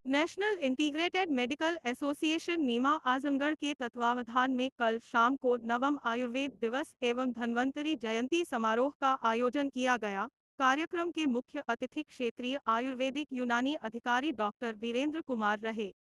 National integrated medical association नीमा आजमगढ़ के तत्वावधान में कल शाम को नवम आयुर्वेद दिवस एवं धन्वंतरी जयंती समारोह का आयोजन किया गया। कार्यक्रम के मुख्य अतिथि क्षेत्रीय आयुर्वेदिक यूनानी अधिकारी डॉक्टर वीरेंद्र कुमार रहे।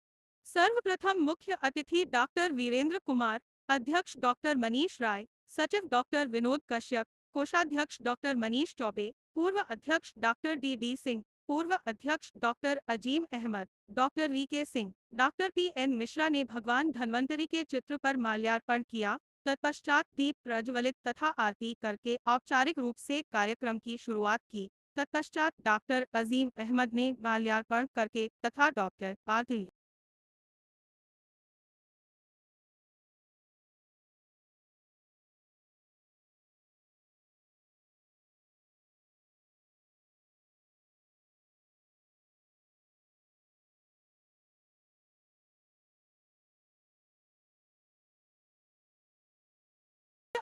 सर्वप्रथम मुख्य अतिथि डॉक्टर वीरेंद्र कुमार, अध्यक्ष डॉक्टर मनीष राय, सचिव डॉक्टर विनोद कश्यप, कोषाध्यक्ष डॉक्टर मनीष चौबे, पूर्व अध्यक्ष डॉक्टर डी सिंह, पूर्व अध्यक्ष doctor Azim Ahmad, doctor V K. Singh, doctor P N. Mishra ने भगवान धन्वंतरी के चित्र पर माल्यार्पण किया। तत्पश्चात दीप प्रज्वलित तथा आरती करके औपचारिक रूप से कार्यक्रम की शुरुआत की। तत्पश्चात डॉक्टर अजीम अहमद ने माल्यार्पण करके तथा डॉक्टर आरती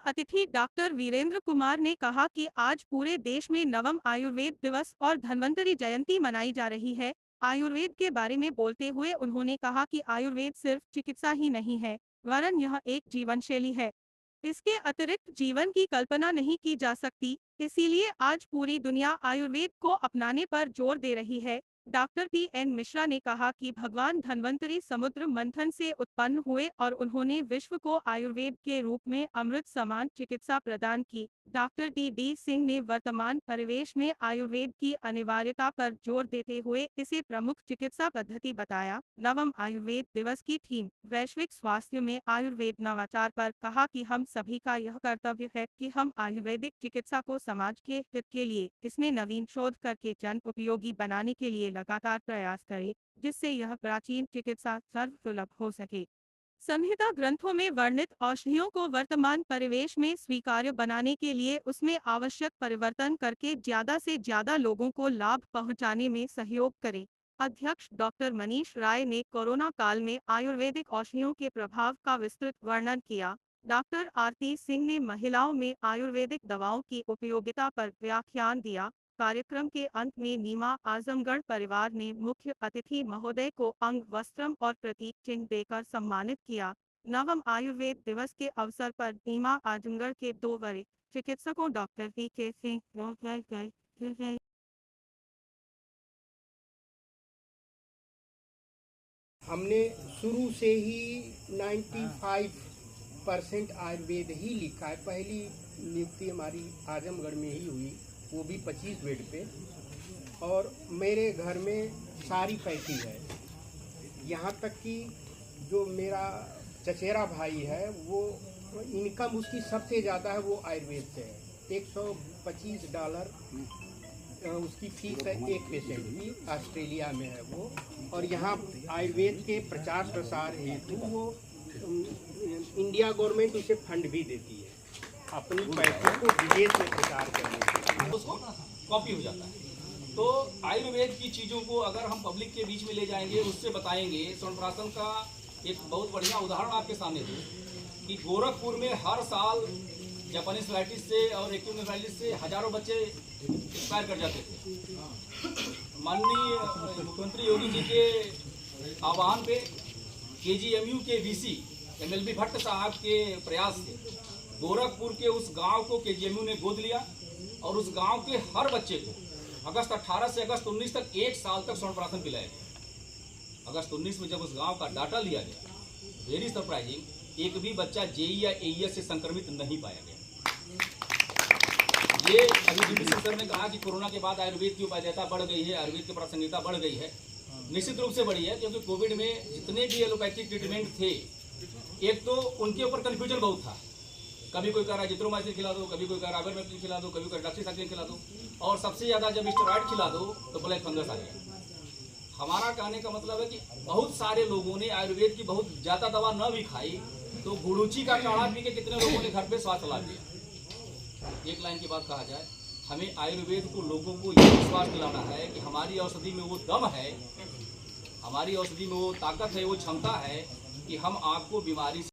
अतिथि डॉक्टर वीरेंद्र कुमार ने कहा कि आज पूरे देश में नवम आयुर्वेद दिवस और धन्वंतरी जयंती मनाई जा रही है। आयुर्वेद के बारे में बोलते हुए उन्होंने कहा कि आयुर्वेद सिर्फ चिकित्सा ही नहीं है, वरन यह एक जीवन शैली है। इसके अतिरिक्त जीवन की कल्पना नहीं की जा सकती, इसीलिए आज पूरी दुनिया आयुर्वेद को अपनाने पर जोर दे रही है। Doctor P N. मिश्रा ने कहा कि भगवान धन्वंतरी समुद्र मंथन से उत्पन्न हुए और उन्होंने विश्व को आयुर्वेद के रूप में अमृत समान चिकित्सा प्रदान की। डॉक्टर डी सिंह ने वर्तमान परिवेश में आयुर्वेद की अनिवार्यता पर जोर देते हुए इसे प्रमुख चिकित्सा पद्धति बताया। नवम आयुर्वेद दिवस की थीम वैश्विक स्वास्थ्य में आयुर्वेद नवाचार पर कहा कि हम सभी का यह कर्तव्य है कि हम आयुर्वेदिक चिकित्सा को समाज के हित के लिए इसमें नवीन शोध करके जन उपयोगी बनाने के लिए लगातार प्रयास करें, जिससे यह प्राचीन चिकित्सा सर्वसुलभ हो सके। संहिता ग्रंथों में वर्णित औषधियों को वर्तमान परिवेश में स्वीकार्य बनाने के लिए उसमें आवश्यक परिवर्तन करके ज्यादा से ज्यादा लोगों को लाभ पहुंचाने में सहयोग करें। अध्यक्ष डॉक्टर मनीष राय ने कोरोना काल में आयुर्वेदिक औषधियों के प्रभाव का विस्तृत वर्णन किया। डॉक्टर आरती सिंह ने महिलाओं में आयुर्वेदिक दवाओं की उपयोगिता पर व्याख्यान दिया। कार्यक्रम के अंत में नीमा आजमगढ़ परिवार ने मुख्य अतिथि महोदय को अंग वस्त्रम और प्रतीक चिन्ह देकर सम्मानित किया। नवम आयुर्वेद दिवस के अवसर पर नीमा आजमगढ़ के 2 वरिष्ठ चिकित्सकों डॉक्टर वी.के. सिंह, हमने शुरू से ही 95% आयुर्वेद ही लिखा है। पहली नियुक्ति हमारी आजमगढ़ में ही हुई, वो भी 25 बेड पे, और मेरे घर में सारी पैकी है। यहाँ तक कि जो मेरा चचेरा भाई है वो इनकम उसकी सबसे ज़्यादा है, वो आयुर्वेद से है। $125 उसकी फीस है एक पेशेंट की, ऑस्ट्रेलिया में है वो। और यहाँ आयुर्वेद के प्रचार प्रसार हेतु वो इंडिया गवर्नमेंट उसे फंड भी देती है अपनी पैसों को विदेश में प्रचार करने के लिए। उसको कॉपी हो जाता है। तो आयुर्वेद की चीज़ों को अगर हम पब्लिक के बीच में ले जाएंगे, उससे बताएंगे। स्वर्ण का एक बहुत बढ़िया उदाहरण आपके सामने दूँ कि गोरखपुर में हर साल जापानीज से और एक्यूमेफाइटिस से हजारों बच्चे एक्सपायर कर जाते थे। माननीय मुख्यमंत्री योगी जी के आह्वान पे KGMU के VC MLB भट्ट साहब के प्रयास से गोरखपुर के उस गांव को KGMU ने गोद लिया और उस गांव के हर बच्चे को अगस्त 18 से अगस्त 19 तक 1 साल तक स्वर्ण पिलाया गया। अगस्त 19 में जब उस गांव का डाटा लिया गया, वेरी सरप्राइजिंग, एक भी बच्चा JE या AES से संक्रमित नहीं पाया गया। ये अभी DPC सर ने कहा कि कोरोना के बाद आयुर्वेद की उपादेयता बढ़ गई है, आयुर्वेद की प्रासंगिकता बढ़ गई है। निश्चित रूप से बढ़ी है, क्योंकि कोविड में जितने भी एलोपैथिक ट्रीटमेंट थे, एक तो उनके ऊपर कन्फ्यूजन बहुत था। कभी कोई कह रहा है जिथ्रोमाइसिन खिला दो, कभी कोई कह रहा है आइवरमेक्टिन खिला दो, कभी कोई डॉक्सीसाइक्लिन खिला दो, और सबसे ज़्यादा जब स्टेरॉइड खिला दो तो ब्लैक फंगस आ गया। हमारा कहने का मतलब है कि बहुत सारे लोगों ने आयुर्वेद की बहुत ज़्यादा दवा न भी खाई, तो गुड़ूची का काढ़ा पी के कितने लोगों ने घर पे स्वास्थ्य लाभ लिया। एक लाइन की बात कहा जाए, हमें आयुर्वेद को लोगों को ये विश्वास दिलाना है कि हमारी औषधि में वो दम है, हमारी औषधि में वो ताकत है, वो क्षमता है कि हम आपको बीमारी